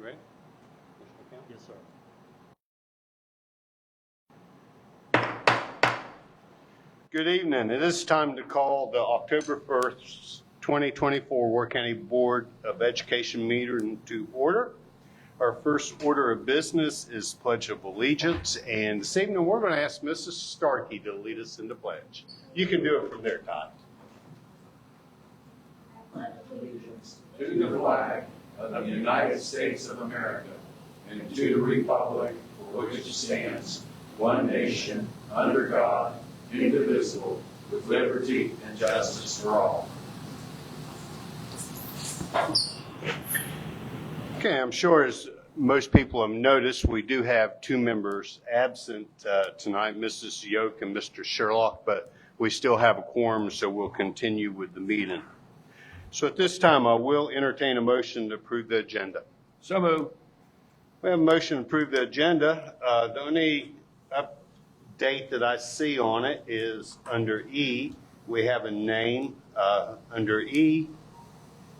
You ready? Mr. McCown? Yes, sir. Good evening. It is time to call the October 1st, 2024 Worth County Board of Education meeting to order. Our first order of business is Pledge of Allegiance, and this evening we're going to ask Mrs. Starkey to lead us in the pledge. You can do it from there, Todd. Allegiance to the flag of the United States of America and to the republic for which it stands, one nation, under God, indivisible, with liberty and justice for all. Okay, I'm sure as most people have noticed, we do have two members absent tonight, Mrs. Yoke and Mr. Sherlock, but we still have a quorum, so we'll continue with the meeting. So at this time, I will entertain a motion to approve the agenda. So moved. We have a motion to approve the agenda. The only update that I see on it is under E. We have a name under E,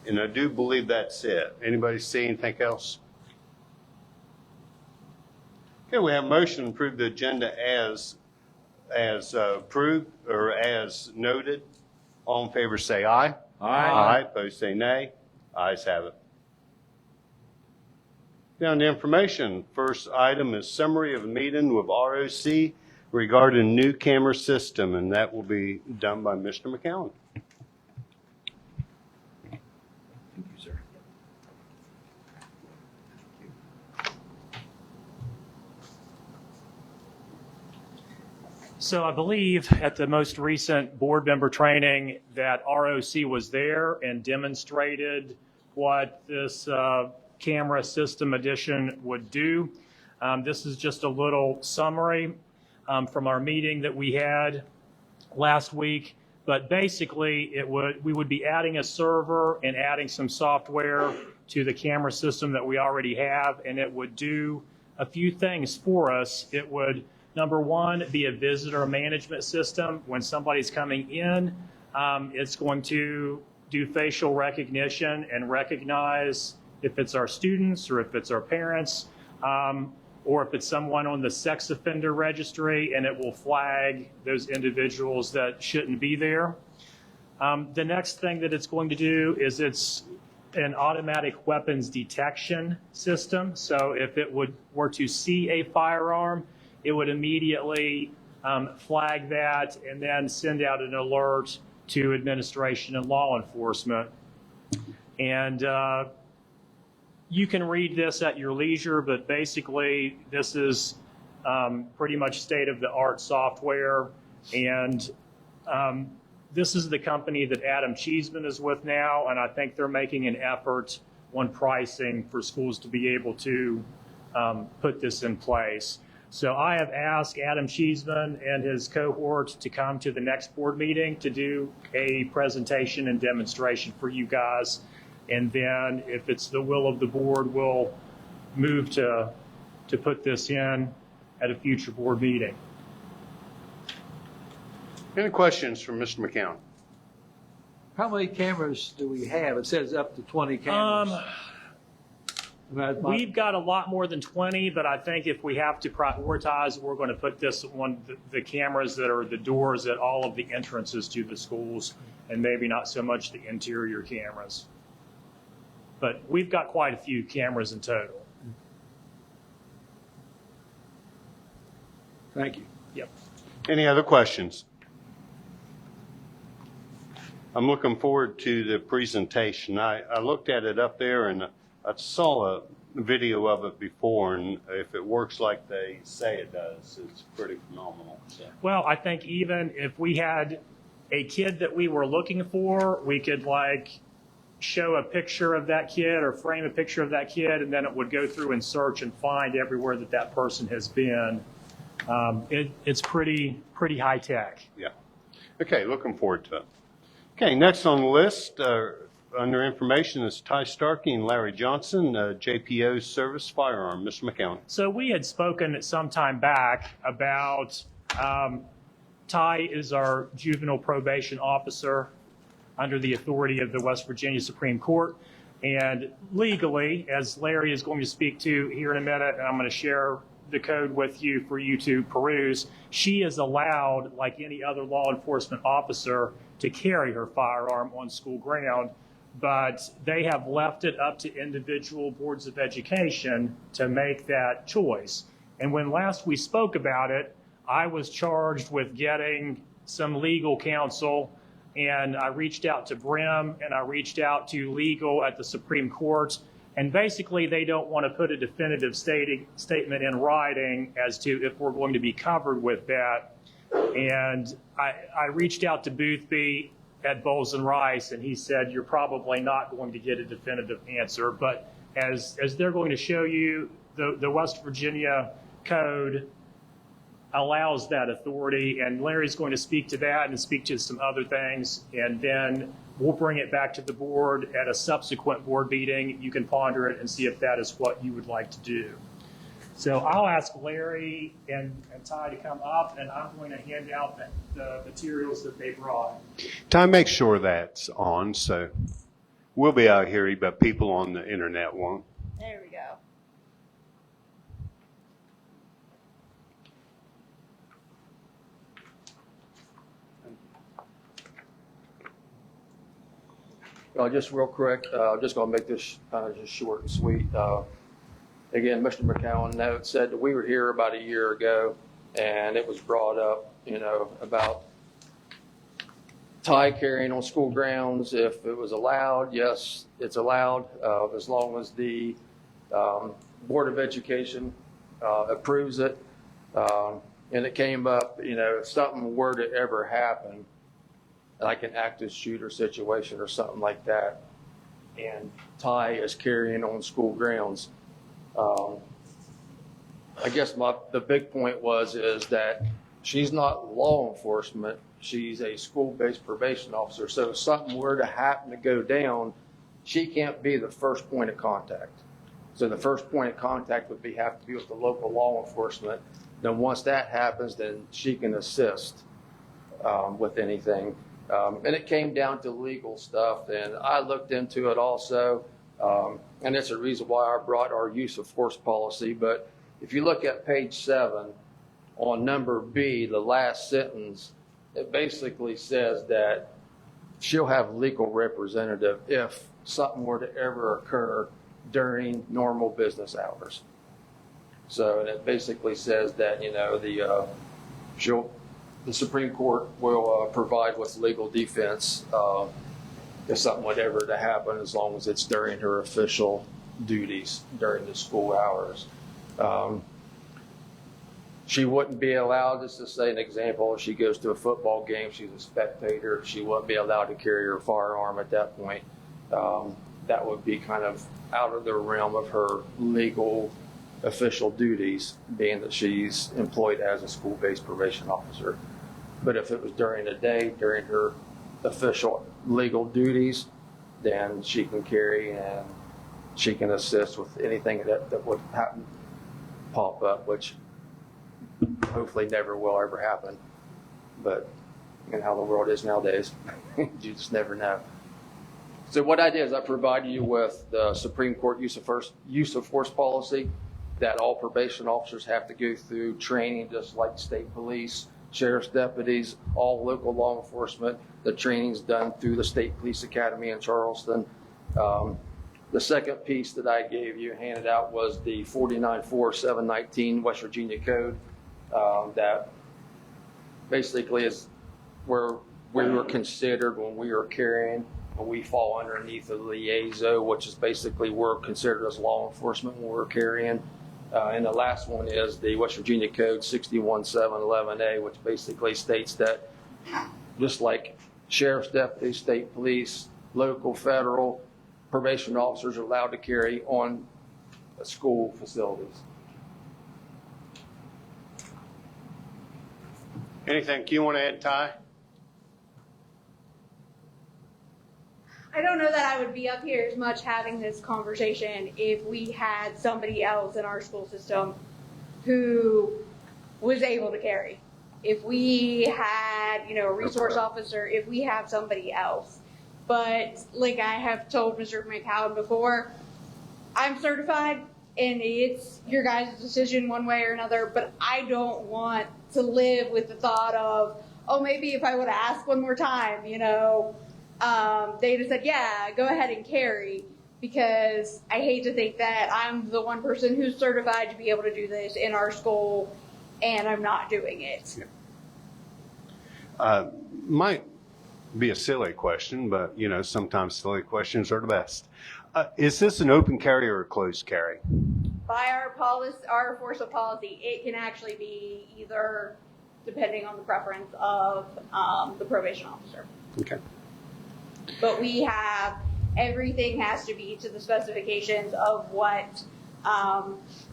and I do believe that's it. Anybody see anything else? Okay, we have a motion to approve the agenda as approved or as noted. All in favor say aye. Aye. Opposed say nay. Ayes have it. Down to information. First item is summary of a meeting with ROC regarding new camera system, and that will be done by Mr. McCown. Thank you, sir. So I believe at the most recent board member training that ROC was there and demonstrated what this camera system addition would do. This is just a little summary from our meeting that we had last week. But basically, we would be adding a server and adding some software to the camera system that we already have, and it would do a few things for us. It would, number one, be a visitor management system. When somebody's coming in, it's going to do facial recognition and recognize if it's our students or if it's our parents, or if it's someone on the sex offender registry, and it will flag those individuals that shouldn't be there. The next thing that it's going to do is it's an automatic weapons detection system. So if it were to see a firearm, it would immediately flag that and then send out an alert to administration and law enforcement. And you can read this at your leisure, but basically this is pretty much state-of-the-art software. And this is the company that Adam Cheeseman is with now, and I think they're making an effort on pricing for schools to be able to put this in place. So I have asked Adam Cheeseman and his cohort to come to the next board meeting to do a presentation and demonstration for you guys. And then if it's the will of the board, we'll move to put this in at a future board meeting. Any questions from Mr. McCown? How many cameras do we have? It says up to 20 cameras. We've got a lot more than 20, but I think if we have to prioritize, we're going to put this on the cameras that are the doors at all of the entrances to the schools, and maybe not so much the interior cameras. But we've got quite a few cameras in total. Thank you. Yep. Any other questions? I'm looking forward to the presentation. I looked at it up there, and I saw a video of it before, and if it works like they say it does, it's pretty phenomenal. So. Well, I think even if we had a kid that we were looking for, we could show a picture of that kid or frame a picture of that kid, and then it would go through and search and find everywhere that person has been. It's pretty high tech. Yeah. Okay, looking forward to it. Okay, next on the list under information is Ty Starkey and Larry Johnson, JPO Service Firearm. Mr. McCown. So we had spoken at some time back about Ty is our juvenile probation officer under the authority of the West Virginia Supreme Court. And legally, as Larry is going to speak to here in a minute, and I'm going to share the code with you for you to peruse, she is allowed, like any other law enforcement officer, to carry her firearm on school ground, but they have left it up to individual boards of education to make that choice. And when last we spoke about it, I was charged with getting some legal counsel, and I reached out to Brim and I reached out to legal at the Supreme Court, and basically they don't want to put a definitive statement in writing as to if we're going to be covered with that. And I reached out to Boothby at Bowles and Rice, and he said, you're probably not going to get a definitive answer, but as they're going to show you, the West Virginia code allows that authority, and Larry's going to speak to that and speak to some other things, and then we'll bring it back to the board at a subsequent board meeting. You can ponder it and see if that is what you would like to do. So I'll ask Larry and Ty to come up, and I'm going to hand out the materials that they brought. Ty, make sure that's on, so we'll be out here, but people on the internet won't. There we go. Just real quick, just going to make this kind of just short and sweet. Again, Mr. McCowan said that we were here about a year ago, and it was brought up, about tie carrying on school grounds. If it was allowed, yes, it's allowed, as long as the Board of Education approves it. And it came up, if something were to ever happen, like an active shooter situation or something like that, and Ty is carrying on school grounds. I guess the big point is that she's not law enforcement. She's a school-based probation officer. So if something were to happen to go down, she can't be the first point of contact. So the first point of contact would have to be with the local law enforcement. Then once that happens, then she can assist with anything. And it came down to legal stuff, and I looked into it also, and it's a reason why I brought our use of force policy. But if you look at page 7 on number B, the last sentence, it basically says that she'll have legal representative if something were to ever occur during normal business hours. So, and it basically says that, the Supreme Court will provide with legal defense if something would ever to happen, as long as it's during her official duties during the school hours. She wouldn't be allowed, just to say an example, if she goes to a football game, she's a spectator, she wouldn't be allowed to carry her firearm at that point. That would be kind of out of the realm of her legal official duties, being that she's employed as a school-based probation officer. But if it was during the day, during her official legal duties, then she can carry and she can assist with anything that would happen, pop up, which hopefully never will ever happen. But how the world is nowadays, you just never know. So what I did is I provided you with the Supreme Court use of force policy that all probation officers have to go through training, just like state police, sheriff's deputies, all local law enforcement. The training's done through the State Police Academy in Charleston. The second piece that I gave you, handed out, was the 494719 West Virginia Code. That basically is where we were considered when we were carrying. We fall underneath the liaison, which is basically we're considered as law enforcement when we're carrying. And the last one is the West Virginia Code 61711A, which basically states that just like sheriff's deputies, state police, local, federal, probation officers are allowed to carry on school facilities. Anything you want to add, Ty? I don't know that I would be up here as much having this conversation if we had somebody else in our school system who was able to carry. If we had, a resource officer, if we have somebody else. But like I have told Mr. McCowan before, I'm certified and it's your guys' decision one way or another, but I don't want to live with the thought of, oh, maybe if I would have asked one more time, they'd have said, yeah, go ahead and carry, because I hate to think that I'm the one person who's certified to be able to do this in our school and I'm not doing it. Might be a silly question, but sometimes silly questions are the best. Is this an open carry or a closed carry? By our force of policy, it can actually be either, depending on the preference of the probation officer. Okay. But we have, everything has to be to the specifications of what,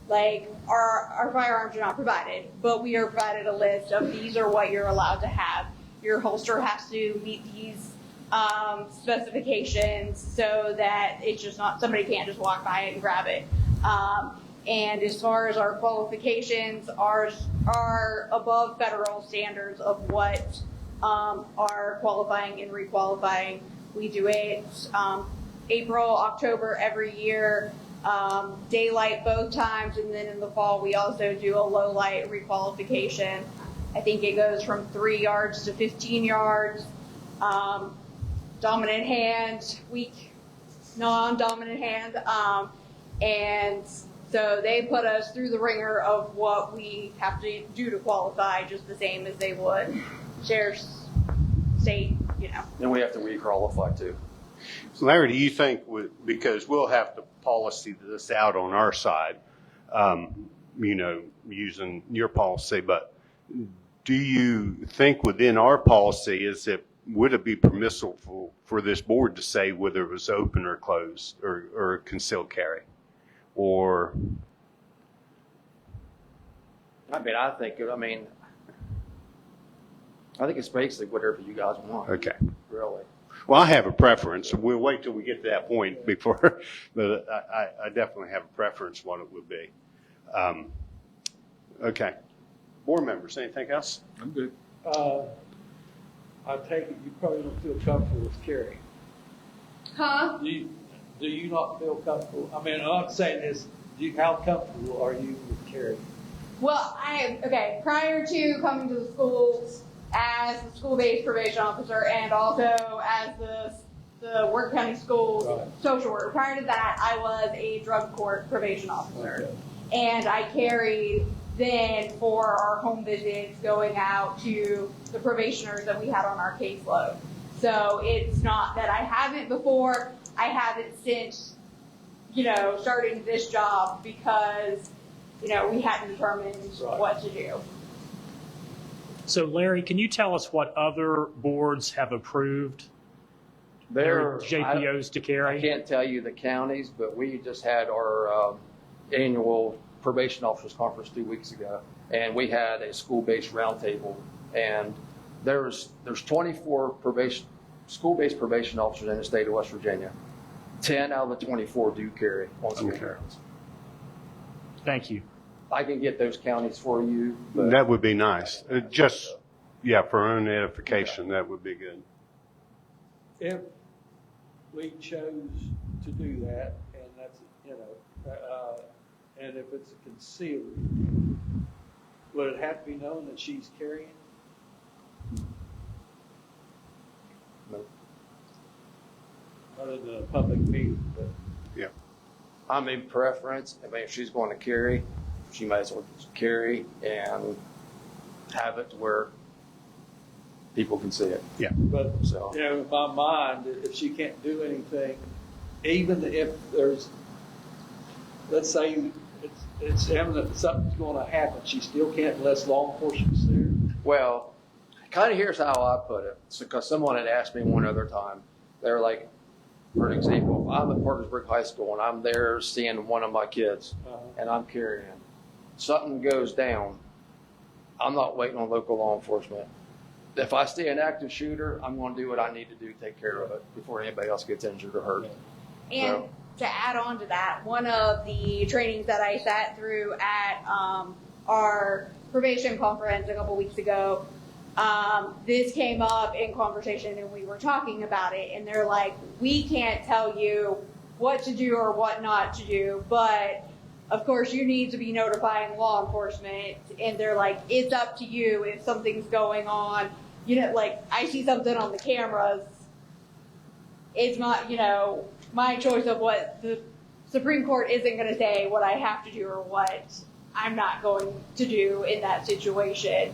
like our firearms are not provided, but we are provided a list of these are what you're allowed to have. Your holster has to meet these specifications so that it's just not, somebody can't just walk by it and grab it. And as far as our qualifications, ours are above federal standards of what are qualifying and requalifying. We do it April, October every year, daylight both times, and then in the fall we also do a low light requalification. I think it goes from 3 yards to 15 yards. Dominant hand, weak, non-dominant hand, and so they put us through the ringer of what we have to do to qualify, just the same as they would sheriff's state, Then we have to re-qualify too. Larry, do you think, because we'll have to policy this out on our side, using your policy, but do you think within our policy, would it be permissible for this board to say whether it was open or closed or concealed carry? Or? I think it's basically whatever you guys want. Okay. Really. Well, I have a preference. We'll wait till we get to that point before, but I definitely have a preference what it would be. Okay. Board members, anything else? I'm good. I take it you probably don't feel comfortable with carrying. Huh? Do you not feel comfortable? I mean, I'm saying is, how comfortable are you with carrying? Well, prior to coming to the schools as the school-based probation officer and also as the Work County Schools social worker, prior to that, I was a drug court probation officer. Okay. And I carried then for our home visits going out to the probationers that we had on our caseload. So it's not that I haven't before, I haven't since, starting this job because, we hadn't determined what to do. So Larry, can you tell us what other boards have approved their JPOs to I carry? can't tell you the counties, but we just had our annual probation officers conference 2 weeks ago, and we had a school-based roundtable, and there's 24 school-based probation officers in the state of West Virginia. 10 out of the 24 do carry on school grounds. Thank you. I can get those counties for you. But That would be nice. For our own edification, that would be good. If we chose to do that, and that's, and if it's a concealed, would it have to be known that she's carrying? No. Other than a public meeting, but. I'm in preference. If she's going to carry, she might as well just carry and have it to where people can see it. But, So. in my mind, if she can't do anything, even if there's, let's say it's evident that something's going to happen, she still can't unless law enforcement's there. Well, kind of here's how I put it. Because someone had asked me one other time. They were like, for an example, if I'm at Parkersburg High School and I'm there seeing one of my kids and I'm carrying, something goes down, I'm not waiting on local law enforcement. If I see an active shooter, I'm going to do what I need to do to take care of it before anybody else gets injured or hurt. And to add on to that, one of the trainings that I sat through at our probation conference a couple weeks ago, This came up in conversation and we were talking about it, and they're like, we can't tell you what to do or what not to do, but of course you need to be notifying law enforcement. And they're like, it's up to you if something's going on. You know, like, I see something on the cameras. It's not, my choice of what the Supreme Court isn't going to say what I have to do or what I'm not going to do in that situation.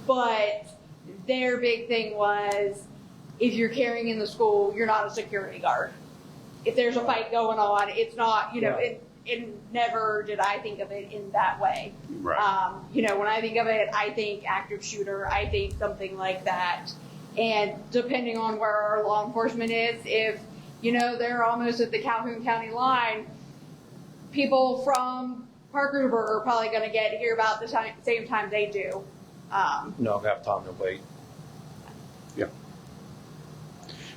But their big thing was, if you're carrying in the school, you're not a security guard. If there's a fight going on, it's not, it never did I think of it in that way. Right. When I think of it, I think active shooter, I think something like that. And depending on where our law enforcement is, if, they're almost at the Calhoun County line, people from Parkersburg are probably going to get here about the same time they do. No, I have time to wait. Yeah.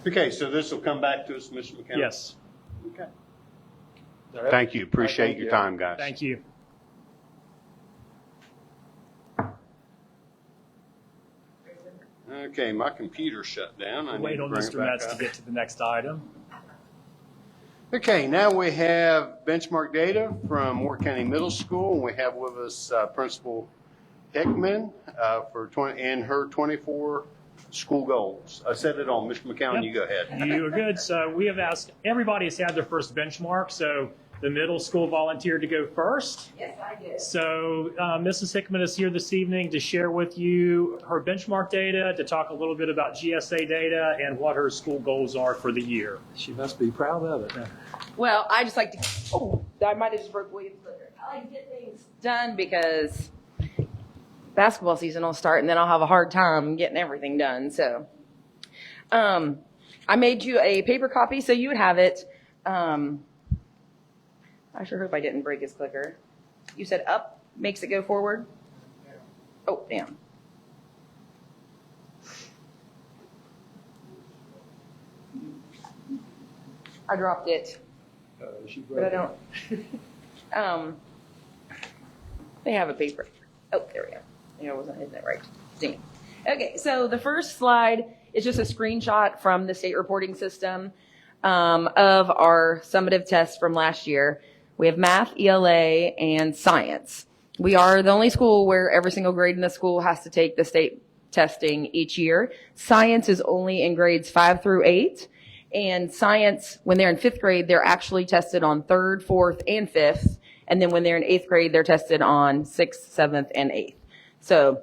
Okay, so this will come back to us, Mr. McKenna? Yes, Okay. Thank you. Appreciate Thank your you. time, guys. thank you. Okay, my computer shut down. I need Wait to on bring it Mr. back Metz to up. get to the next item. Okay, now we have benchmark data from Moore County Middle School, and we have with us Principal Hickman and her 24 school goals. I said it all. Mr. McCown, Yep. you go ahead. You are good. So we have asked, everybody has had their first benchmark, so the middle school volunteered to go first. Yes, I did. So Mrs. Hickman is here this evening to share with you her benchmark data, to talk a little bit about GSA data and what her school goals are for the year. She must be proud of it. Well, I just like to, I might have just broke William's clicker. I like to get things done because basketball season will start and then I'll have a hard time getting everything done. So I made you a paper copy so you would have it. I sure hope I didn't break his clicker. You said up makes it go forward? Oh, damn. I dropped it, She but I broke it. don't. They have a paper. Oh, there we go. Yeah, I wasn't hitting it right. Dang it. Okay, so the first slide is just a screenshot from the state reporting system of our summative tests from last year. We have math, ELA, and science. We are the only school where every single grade in the school has to take the state testing each year. Science is only in grades 5 through 8. And science, when they're in 5th grade, they're actually tested on 3rd, 4th, and 5th. And then when they're in 8th grade, they're tested on 6th, 7th, and 8th. So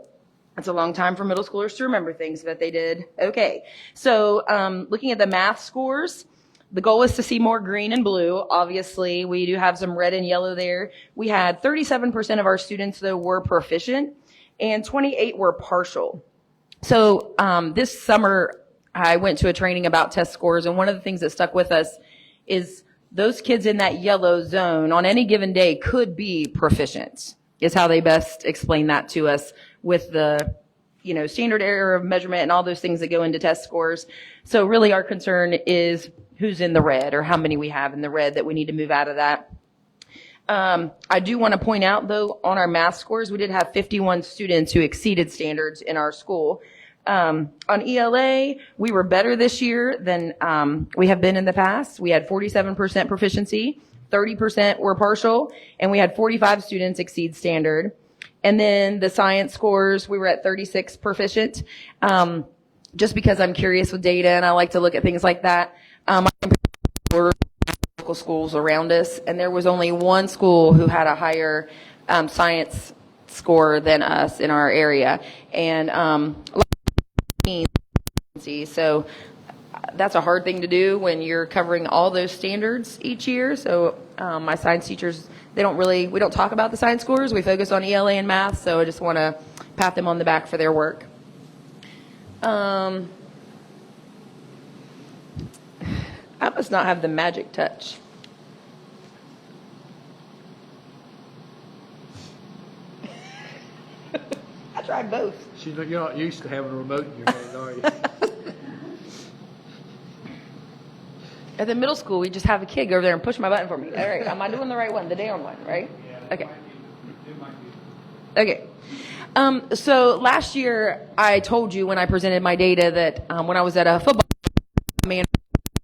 it's a long time for middle schoolers to remember things, but they did okay. So looking at the math scores, the goal is to see more green and blue. Obviously, we do have some red and yellow there. We had 37% of our students, though, were proficient, and 28 were partial. So this summer, I went to a training about test scores, and one of the things that stuck with us is those kids in that yellow zone on any given day could be proficient, is how they best explain that to us with the standard error of measurement and all those things that go into test scores. So really our concern is who's in the red or how many we have in the red that we need to move out of that. I do want to point out, though, on our math scores, we did have 51 students who exceeded standards in our school. On ELA, we were better this year than we have been in the past. We had 47% proficiency, 30% were partial, and we had 45 students exceed standard. And then the science scores, we were at 36 proficient. Just because I'm curious with data and I like to look at things like that, I compared local schools around us, and there was only one school who had a higher science score than us in our area. And so that's a hard thing to do when you're covering all those standards each year. So my science teachers, we don't talk about the science scores. We focus on ELA and math. So I just want to pat them on the back for their work. I must not have the magic touch. I tried both. You're not used to having a remote in your hand, are you? At the middle school, we just have a kid go over there and push my button for me. All right, am I doing the right one, the down one, right? Okay. Okay. So last year, I told you when I presented my data that when I was at a football man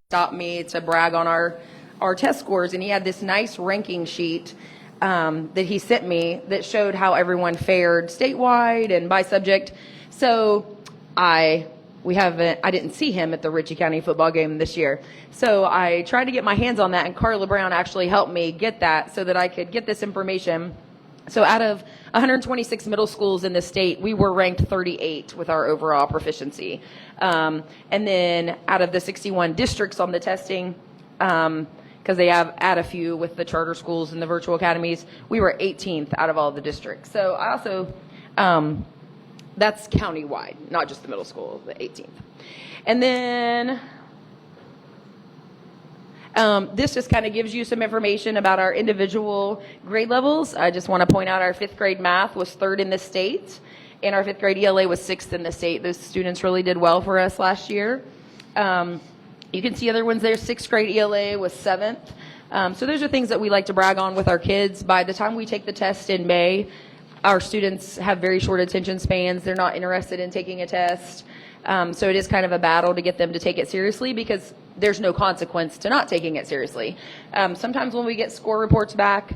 stopped me to brag on our test scores, and he had this nice ranking sheet that he sent me that showed how everyone fared statewide and by subject. So I didn't see him at the Ritchie County football game this year. So I tried to get my hands on that, and Carla Brown actually helped me get that so that I could get this information. So out of 126 middle schools in the state, we were ranked 38 with our overall proficiency. And then out of the 61 districts on the testing, because they add a few with the charter schools and the virtual academies, we were 18th out of all the districts. So I also, that's countywide, not just the middle school, the 18th. And then this just kind of gives you some information about our individual grade levels. I just want to point out our 5th grade math was 3rd in the state, and our 5th grade ELA was 6th in the state. Those students really did well for us last year. You can see other ones there. 6th grade ELA was 7th. So those are things that we like to brag on with our kids. By the time we take the test in May, our students have very short attention spans. They're not interested in taking a test. So it is kind of a battle to get them to take it seriously because there's no consequence to not taking it seriously. Sometimes when we get score reports back,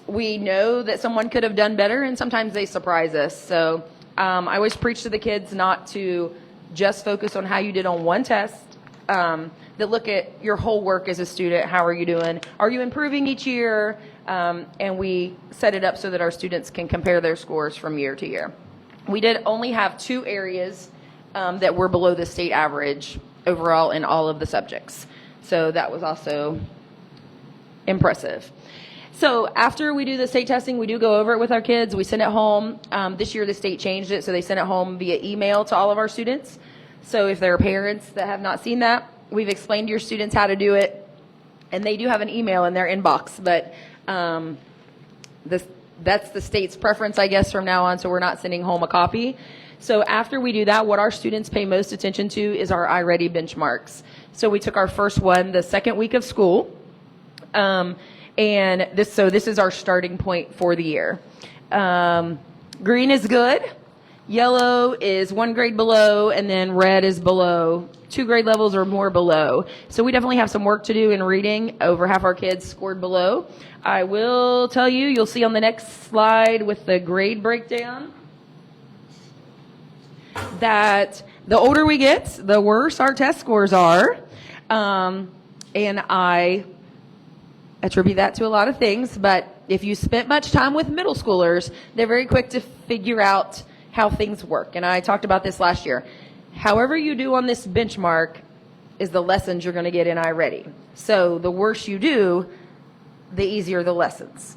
we know that someone could have done better, and sometimes they surprise us. So I always preach to the kids not to just focus on how you did on one test, that look at your whole work as a student. How are you doing? Are you improving each year? And we set it up so that our students can compare their scores from year to year. We did only have 2 areas that were below the state average overall in all of the subjects. So that was also impressive. So after we do the state testing, we do go over it with our kids. We send it home. This year the state changed it, so they sent it home via email to all of our students. So if there are parents that have not seen that, we've explained to your students how to do it, and they do have an email in their inbox, but that's the state's preference, I guess, from now on, so we're not sending home a copy. So after we do that, what our students pay most attention to is our iReady benchmarks. So we took our first one the second week of school, and this is our starting point for the year. Green is good, yellow is 1 grade below, and then red is below. 2 grade levels or more below. So we definitely have some work to do in reading. Over half our kids scored below. I will tell you, you'll see on the next slide with the grade breakdown, that the older we get, the worse our test scores are. And I attribute that to a lot of things, but if you spent much time with middle schoolers, they're very quick to figure out how things work. And I talked about this last year. However you do on this benchmark is the lessons you're going to get in iReady. So the worse you do, the easier the lessons.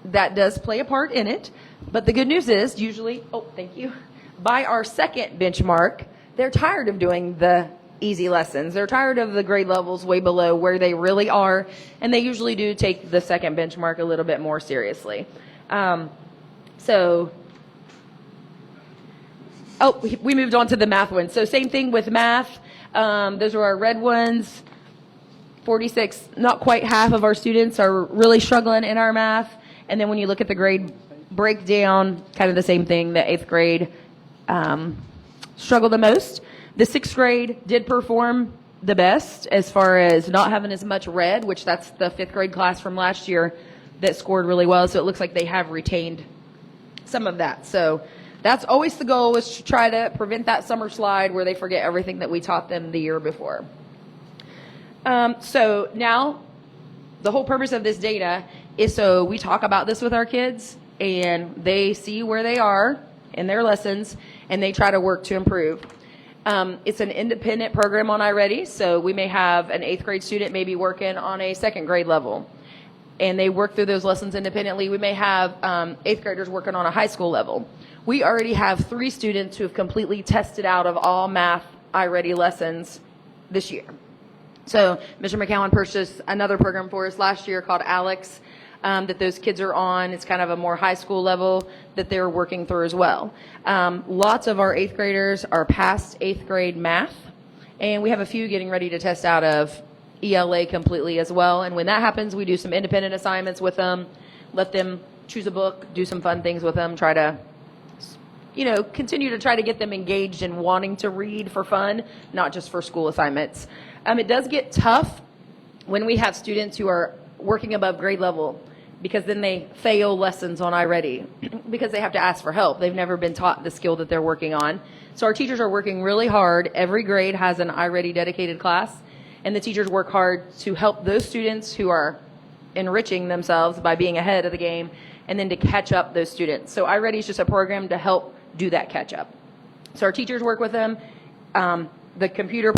That does play a part in it, but the good news is usually, by our second benchmark, they're tired of doing the easy lessons. They're tired of the grade levels way below where they really are, and they usually do take the second benchmark a little bit more seriously. We moved on to the math one. So same thing with math. Those are our red ones. 46, not quite half of our students are really struggling in our math. And then when you look at the grade breakdown, kind of the same thing. The 8th grade struggled the most. The 6th grade did perform the best as far as not having as much red, which that's the 5th grade class from last year that scored really well. So it looks like they have retained some of that. So that's always the goal, is to try to prevent that summer slide where they forget everything that we taught them the year before. So now the whole purpose of this data is so we talk about this with our kids and they see where they are in their lessons and they try to work to improve. It's an independent program on iReady, so we may have an 8th grade student maybe working on a 2nd grade level, and they work through those lessons independently. We may have 8th graders working on a high school level. We already have 3 students who have completely tested out of all math iReady lessons this year. So Mr. McCowan purchased another program for us last year called Alex, that those kids are on. It's kind of a more high school level that they're working through as well. Lots of our 8th graders are past 8th grade math, and we have a few getting ready to test out of ELA completely as well. And when that happens, we do some independent assignments with them, let them choose a book, do some fun things with them, try to, continue to try to get them engaged in wanting to read for fun, not just for school assignments. It does get tough when we have students who are working above grade level, because then they fail lessons on iReady because they have to ask for help. They've never been taught the skill that they're working on. So our teachers are working really hard. Every grade has an iReady dedicated class, and the teachers work hard to help those students who are enriching themselves by being ahead of the game, and then to catch up those students. So iReady is just a program to help do that catch up. So our teachers work with them. The computer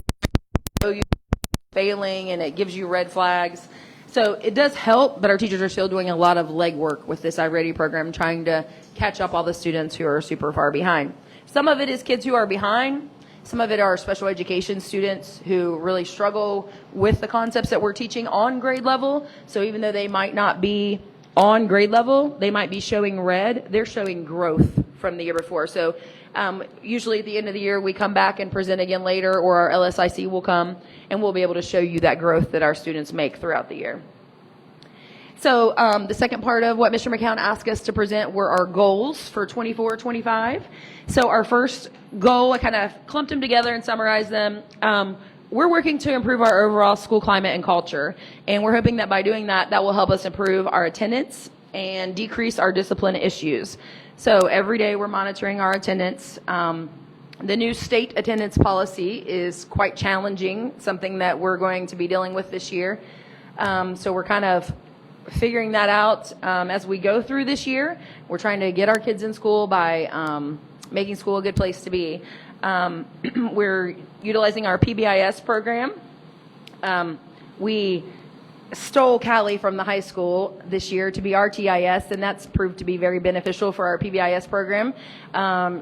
failing, and it gives you red flags. So it does help, but our teachers are still doing a lot of legwork with this iReady program, trying to catch up all the students who are super far behind. Some of it is kids who are behind. Some of it are special education students who really struggle with the concepts that we're teaching on grade level. So even though they might not be on grade level, they might be showing red, they're showing growth from the year before. So usually at the end of the year, we come back and present again later, or our LSIC will come, and we'll be able to show you that growth that our students make throughout the year. So the second part of what Mr. McCown asked us to present were our goals for 24-25. So our first goal, I kind of clumped them together and summarized them. We're working to improve our overall school climate and culture, and we're hoping that by doing that, that will help us improve our attendance and decrease our discipline issues. So every day we're monitoring our attendance. The new state attendance policy is quite challenging, something that we're going to be dealing with this year. So we're kind of figuring that out as we go through this year. We're trying to get our kids in school by making school a good place to be. We're utilizing our PBIS program. We stole Callie from the high school this year to be our TIS, and that's proved to be very beneficial for our PBIS program.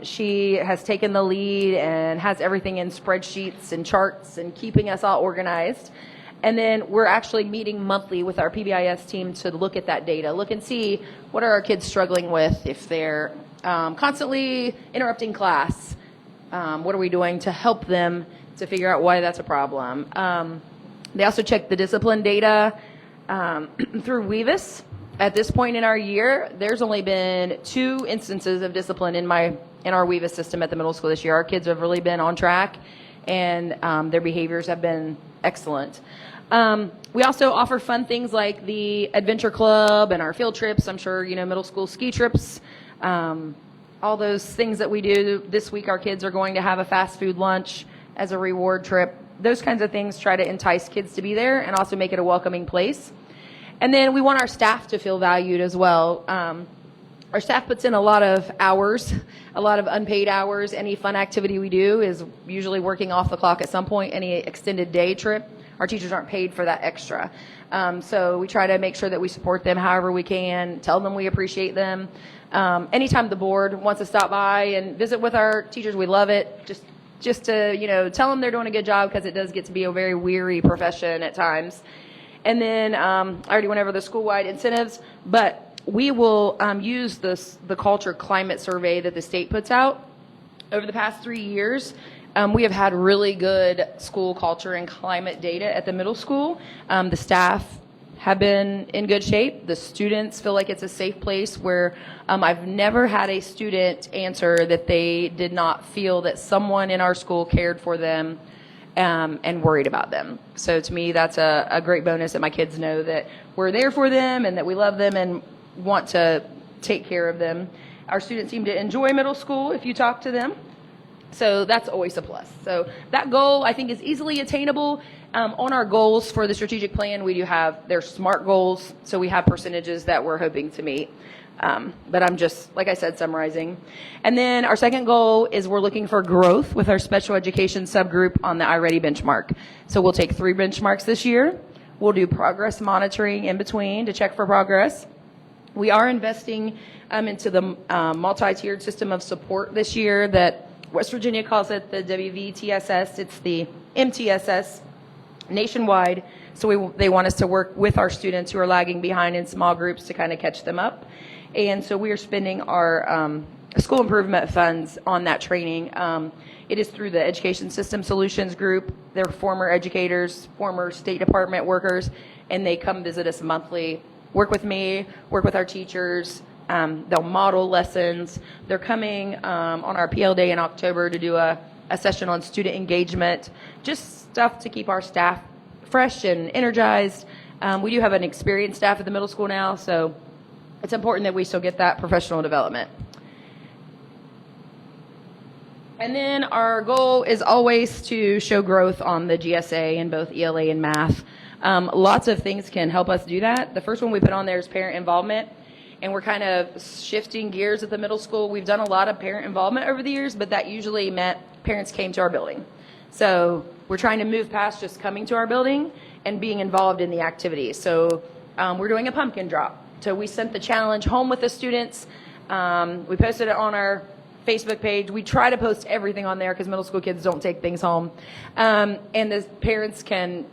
She has taken the lead and has everything in spreadsheets and charts and keeping us all organized. And then we're actually meeting monthly with our PBIS team to look at that data, look and see what are our kids struggling with, if they're constantly interrupting class. What are we doing to help them to figure out why that's a problem? They also check the discipline data through Weavis. At this point in our year, there's only been 2 instances of discipline in our Weavis system at the middle school this year. Our kids have really been on track, and their behaviors have been excellent. We also offer fun things like the adventure club and our field trips. I'm sure middle school ski trips. All those things that we do. This week our kids are going to have a fast food lunch as a reward trip. Those kinds of things try to entice kids to be there and also make it a welcoming place. And then we want our staff to feel valued as well. Our staff puts in a lot of hours, a lot of unpaid hours. Any fun activity we do is usually working off the clock at some point. Any extended day trip, our teachers aren't paid for that extra. So we try to make sure that we support them however we can, tell them we appreciate them. Anytime the board wants to stop by and visit with our teachers, we love it. Just to, tell them they're doing a good job, because it does get to be a very weary profession at times. And then I already went over the school-wide incentives, but we will use the culture climate survey that the state puts out. Over the past 3 years, we have had really good school culture and climate data at the middle school. The staff have been in good shape. The students feel like it's a safe place where I've never had a student answer that they did not feel that someone in our school cared for them and worried about them. So to me, that's a great bonus that my kids know that we're there for them and that we love them and want to take care of them. Our students seem to enjoy middle school if you talk to them. So that's always a plus. So that goal, I think, is easily attainable. On our goals for the strategic plan, we do have, they're SMART goals, so we have percentages that we're hoping to meet. But I'm just, like I said, summarizing. And then our second goal is we're looking for growth with our special education subgroup on the iReady benchmark. So we'll take 3 benchmarks this year. We'll do progress monitoring in between to check for progress. We are investing into the multi-tiered system of support this year that West Virginia calls it the WVTSS. It's the MTSS nationwide. So they want us to work with our students who are lagging behind in small groups to kind of catch them up. And so we are spending our school improvement funds on that training. It is through the Education System Solutions Group. They're former educators, former State Department workers, and they come visit us monthly, work with me, work with our teachers, they'll model lessons. They're coming on our PL Day in October to do a session on student engagement, just stuff to keep our staff fresh and energized. We do have an experienced staff at the middle school now, so it's important that we still get that professional development. And then our goal is always to show growth on the GSA in both ELA and math. Lots of things can help us do that. The first one we put on there is parent involvement, and we're kind of shifting gears at the middle school. We've done a lot of parent involvement over the years, but that usually meant parents came to our building. So we're trying to move past just coming to our building and being involved in the activities. So we're doing a pumpkin drop. So we sent the challenge home with the students. We posted it on our Facebook page. We try to post everything on there because middle school kids don't take things home. And the parents can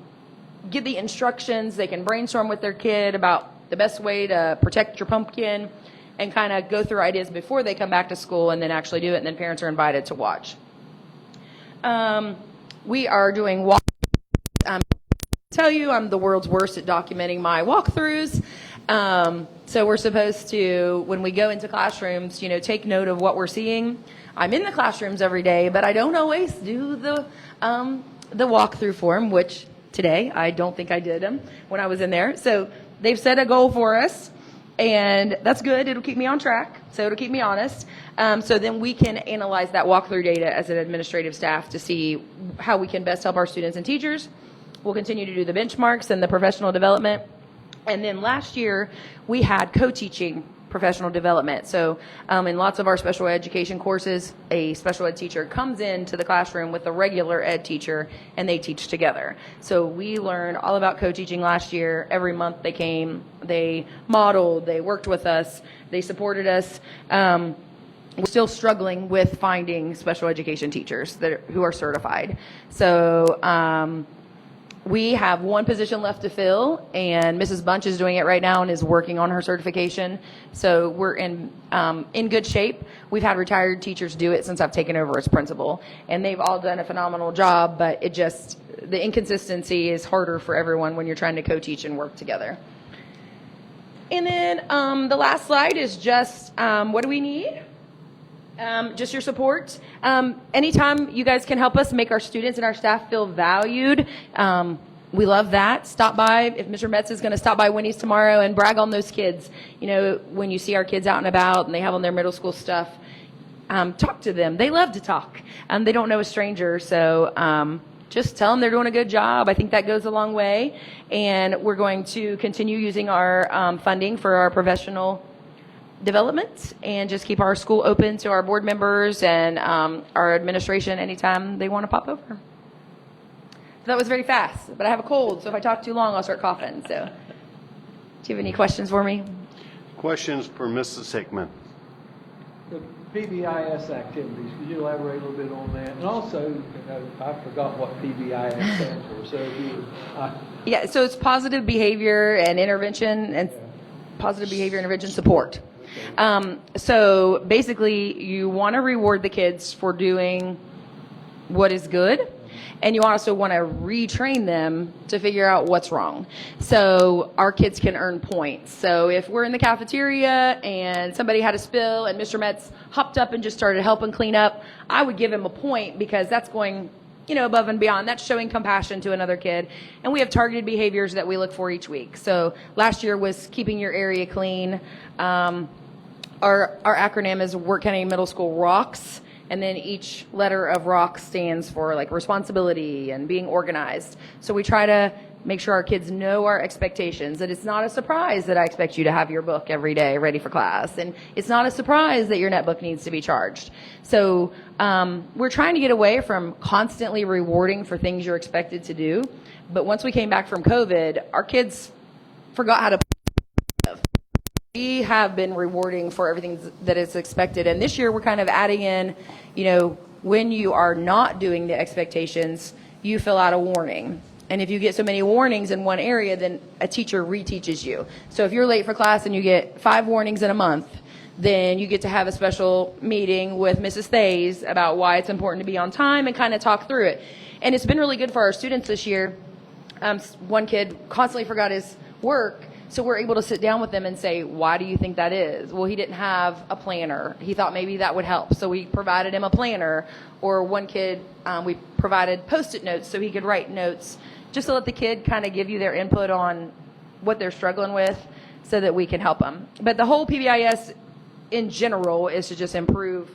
give the instructions. They can brainstorm with their kid about the best way to protect your pumpkin and kind of go through ideas before they come back to school and then actually do it. And then parents are invited to watch. We are doing tell you I'm the world's worst at documenting my walkthroughs. So we're supposed to, when we go into classrooms, take note of what we're seeing. I'm in the classrooms every day, but I don't always do the walkthrough form, which today I don't think I did them when I was in there. So they've set a goal for us, and that's good. It'll keep me on track, so it'll keep me honest. So then we can analyze that walkthrough data as an administrative staff to see how we can best help our students and teachers. We'll continue to do the benchmarks and the professional development. And then last year, we had co-teaching professional development. So in lots of our special education courses, a special ed teacher comes into the classroom with a regular ed teacher, and they teach together. So we learned all about co-teaching last year. Every month they came, they modeled, they worked with us, they supported us. We're still struggling with finding special education teachers who are certified. So we have one position left to fill, and Mrs. Bunch is doing it right now and is working on her certification. So we're in good shape. We've had retired teachers do it since I've taken over as principal, and they've all done a phenomenal job, but the inconsistency is harder for everyone when you're trying to co-teach and work together. And then the last slide is just what do we need? Just your support. Anytime you guys can help us make our students and our staff feel valued, we love that. Stop by. If Mr. Metz is going to stop by Winnie's tomorrow and brag on those kids, when you see our kids out and about and they have on their middle school stuff, talk to them. They love to talk. They don't know a stranger, so just tell them they're doing a good job. I think that goes a long way. And we're going to continue using our funding for our professional development and just keep our school open to our board members and our administration anytime they want to pop over. That was very fast, but I have a cold, so if I talk too long, I'll start coughing. So, do you have any questions for me? Questions for Mrs. Hickman? The PBIS activities, could you elaborate a little bit on that? And also, I forgot what PBIS stands for. So if you yeah, so it's positive behavior and intervention and positive behavior intervention support. So basically, you want to reward the kids for doing what is good, and you also want to retrain them to figure out what's wrong. So our kids can earn points. So if we're in the cafeteria and somebody had a spill and Mr. Metz hopped up and just started helping clean up, I would give him a point because that's going above and beyond. That's showing compassion to another kid. And we have targeted behaviors that we look for each week. So last year was keeping your area clean. Our acronym is Work County Middle School ROCKS, and then each letter of ROCK stands for like responsibility and being organized. So we try to make sure our kids know our expectations, that it's not a surprise that I expect you to have your book every day ready for class, and it's not a surprise that your netbook needs to be charged. So we're trying to get away from constantly rewarding for things you're expected to do. But once we came back from COVID, our kids forgot how to live. We have been rewarding for everything that is expected. And this year we're kind of adding in, when you are not doing the expectations, you fill out a warning. And if you get so many warnings in one area, then a teacher reteaches you. So if you're late for class and you get 5 warnings in a month, then you get to have a special meeting with Mrs. Thays about why it's important to be on time and kind of talk through it. And it's been really good for our students this year. One kid constantly forgot his work, So we're able to sit down with them and say, why do you think that is? Well, he didn't have a planner. He thought maybe that would help. So we provided him a planner. Or one kid, we provided Post-it notes so he could write notes, just to let the kid kind of give you their input on what they're struggling with so that we can help them. But the whole PBIS in general is to just improve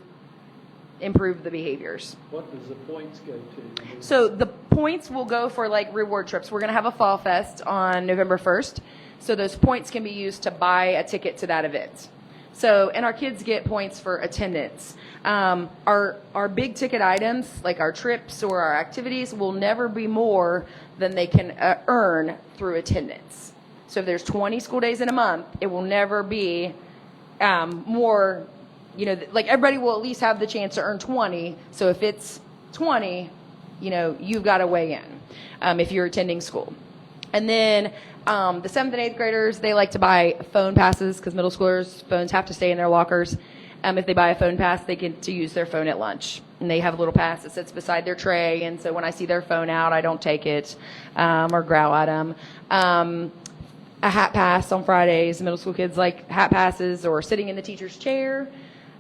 the behaviors. What does the points go to? So the points will go for like reward trips. We're going to have a Fall Fest on November 1st. So those points can be used to buy a ticket to that event. So, and our kids get points for attendance. Our big ticket items, like our trips or our activities, will never be more than they can earn through attendance. So if there's 20 school days in a month, it will never be more, like everybody will at least have the chance to earn 20. So if it's 20, you've got to weigh in if you're attending school. And then the 7th and 8th graders, they like to buy phone passes because middle schoolers' phones have to stay in their lockers. If they buy a phone pass, they get to use their phone at lunch. And they have a little pass that sits beside their tray. And so when I see their phone out, I don't take it or growl at them. A hat pass on Fridays. Middle school kids like hat passes or sitting in the teacher's chair.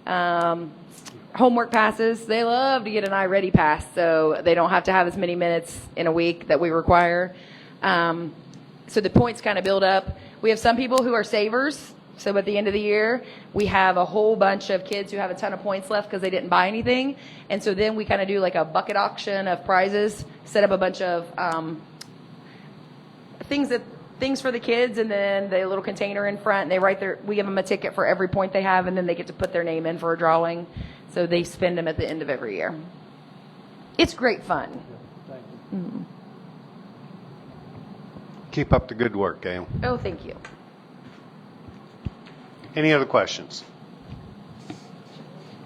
Homework passes. They love to get an iReady pass so they don't have to have as many minutes in a week that we require. So the points kind of build up. We have some people who are savers. So at the end of the year, we have a whole bunch of kids who have a ton of points left because they didn't buy anything. And so then we kind of do like a bucket auction of prizes, set up a bunch of things for the kids, and then the little container in front. And we give them a ticket for every point they have, and then they get to put their name in for a drawing. So they spend them at the end of every year. It's great fun. Thank you. Mm-hmm. Keep up the good work, Gail. Oh, thank you. Any other questions?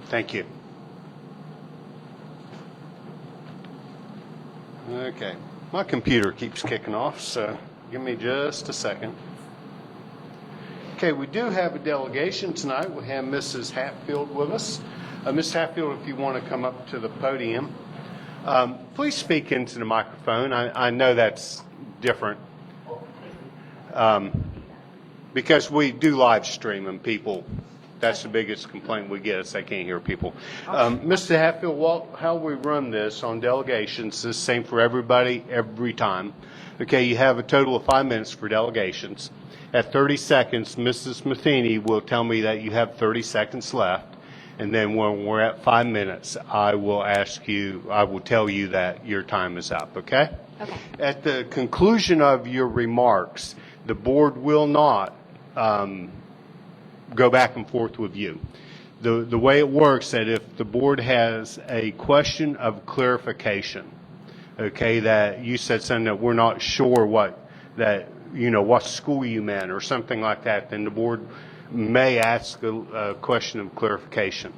Thank you. Okay, my computer keeps kicking off, so give me just a second. Okay, we do have a delegation tonight. We have Mrs. Hatfield with us. Ms. Hatfield, if you want to come up to the podium, please speak into the microphone. I know that's different. Because we do live stream and people, that's the biggest complaint we get is they can't hear people. Mr. Hatfield, how we run this on delegations is the same for everybody every time. Okay, you have a total of 5 minutes for delegations. At 30 seconds, Mrs. Matheny will tell me that you have 30 seconds left. And then when we're at 5 minutes, I will tell you that your time is up, okay? Okay. At the conclusion of your remarks, the board will not go back and forth with you. The way it works, that if the board has a question of clarification, okay, that you said something that we're not sure what school you meant or something like that, then the board may ask a question of clarification.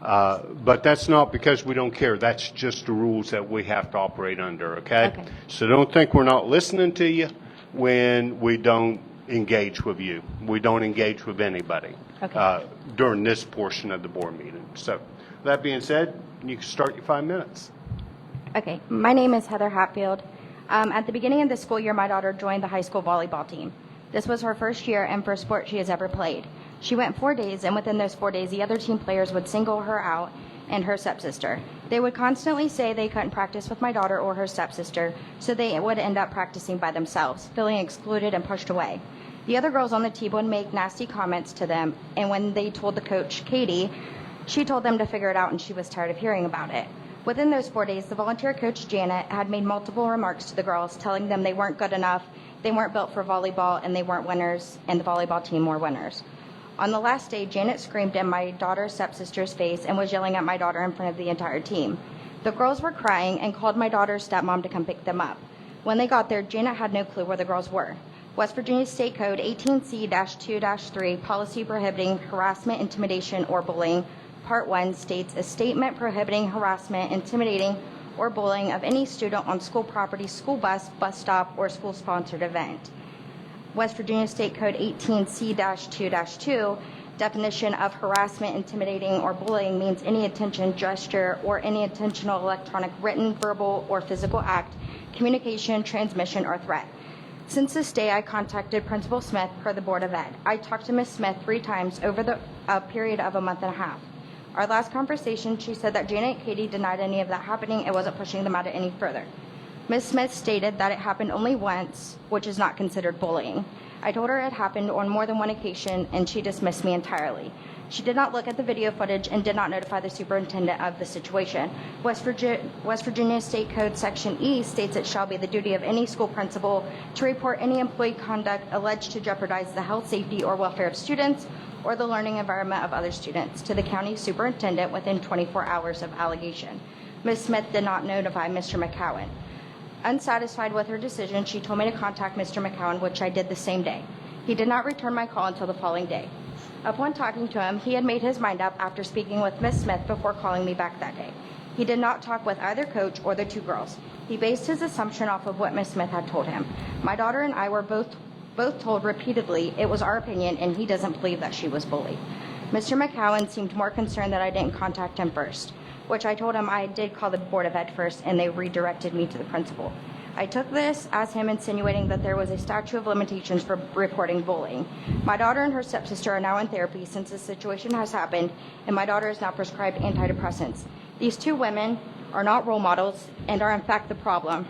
But that's not because we don't care. That's just the rules that we have to operate under, okay? So don't think we're not listening to you when we don't engage with you. We don't engage with anybody during this portion of the board meeting. So that being said, you can start your 5 minutes. Okay, my name is Heather Hatfield. At the beginning of the school year, my daughter joined the high school volleyball team. This was her first year and first sport she has ever played. She went 4 days, and within those 4 days, the other team players would single her out and her stepsister. They would constantly say they couldn't practice with my daughter or her stepsister, so they would end up practicing by themselves, feeling excluded and pushed away. The other girls on the team would make nasty comments to them, and when they told the coach, Katie, she told them to figure it out, and she was tired of hearing about it. Within those 4 days, the volunteer coach, Janet, had made multiple remarks to the girls, telling them they weren't good enough, they weren't built for volleyball, and they weren't winners, and the volleyball team were winners. On the last day, Janet screamed in my daughter's stepsister's face and was yelling at my daughter in front of the entire team. The girls were crying and called my daughter's stepmom to come pick them up. When they got there, Janet had no clue where the girls were. West Virginia State Code 18C-2-3, policy prohibiting harassment, intimidation, or bullying, Part 1 states a statement prohibiting harassment, intimidating, or bullying of any student on school property, school bus, bus stop, or school-sponsored event. West Virginia State Code 18C-2-2, definition of harassment, intimidating, or bullying means any intention, gesture, or any intentional electronic, written, verbal, or physical act, communication, transmission, or threat. Since this day, I contacted Principal Smith per the Board of Ed. I talked to Ms. Smith 3 times over a period of a month and a half. Our last conversation, she said that Janet and Katie denied any of that happening and wasn't pushing the matter any further. Ms. Smith stated that it happened only once, which is not considered bullying. I told her it happened on more than one occasion, and she dismissed me entirely. She did not look at the video footage and did not notify the superintendent of the situation. West Virginia State Code Section E states it shall be the duty of any school principal to report any employee conduct alleged to jeopardize the health, safety, or welfare of students or the learning environment of other students to the county superintendent within 24 hours of allegation. Ms. Smith did not notify Mr. McCowan. Unsatisfied with her decision, she told me to contact Mr. McCowan, which I did the same day. He did not return my call until the following day. Upon talking to him, he had made his mind up after speaking with Ms. Smith before calling me back that day. He did not talk with either coach or the 2 girls. He based his assumption off of what Ms. Smith had told him. My daughter and I were both told repeatedly it was our opinion and he doesn't believe that she was bullied. Mr. McCowan seemed more concerned that I didn't contact him first, which I told him I did call the Board of Ed first and they redirected me to the principal. I took this as him insinuating that there was a statute of limitations for reporting bullying. My daughter and her stepsister are now in therapy since this situation has happened, and my daughter is now prescribed antidepressants. These 2 women are not role models and are in fact the problem.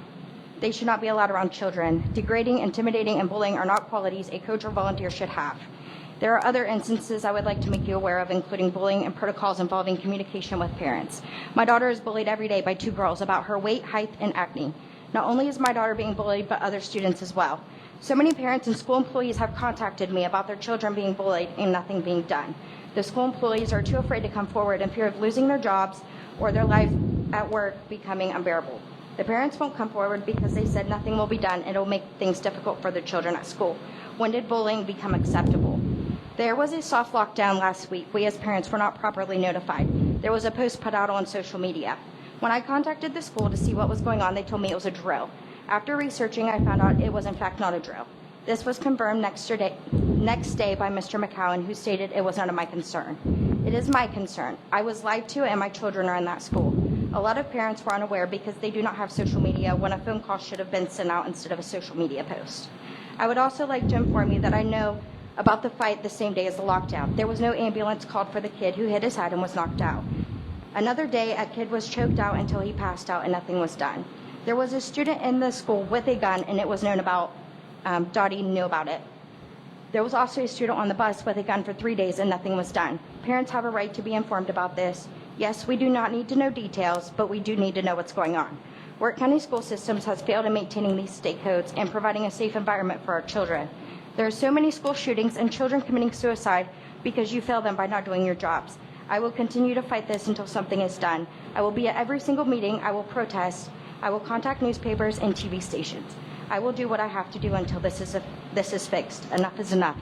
They should not be allowed around children. Degrading, intimidating, and bullying are not qualities a coach or volunteer should have. There are other instances I would like to make you aware of, including bullying and protocols involving communication with parents. My daughter is bullied every day by 2 girls about her weight, height, and acne. Not only is my daughter being bullied, but other students as well. So many parents and school employees have contacted me about their children being bullied and nothing being done. The school employees are too afraid to come forward in fear of losing their jobs or their lives at work becoming unbearable. The parents won't come forward because they said nothing will be done and it will make things difficult for their children at school. When did bullying become acceptable? There was a soft lockdown last week. We as parents were not properly notified. There was a post put out on social media. When I contacted the school to see what was going on, they told me it was a drill. After researching, I found out it was in fact not a drill. This was confirmed next day by Mr. McCowan, who stated it was none of my concern. It is my concern. I was lied to and my children are in that school. A lot of parents were unaware because they do not have social media when a phone call should have been sent out instead of a social media post. I would also like to inform you that I know about the fight the same day as the lockdown. There was no ambulance called for the kid who hit his head and was knocked out. Another day, a kid was choked out until he passed out and nothing was done. There was a student in the school with a gun and it was known about, Dottie knew about it. There was also a student on the bus with a gun for 3 days and nothing was done. Parents have a right to be informed about this. Yes, we do not need to know details, but we do need to know what's going on. Work County School Systems has failed in maintaining these state codes and providing a safe environment for our children. There are so many school shootings and children committing suicide because you fail them by not doing your jobs. I will continue to fight this until something is done. I will be at every single meeting. I will protest. I will contact newspapers and TV stations. I will do what I have to do until this is fixed. Enough is enough.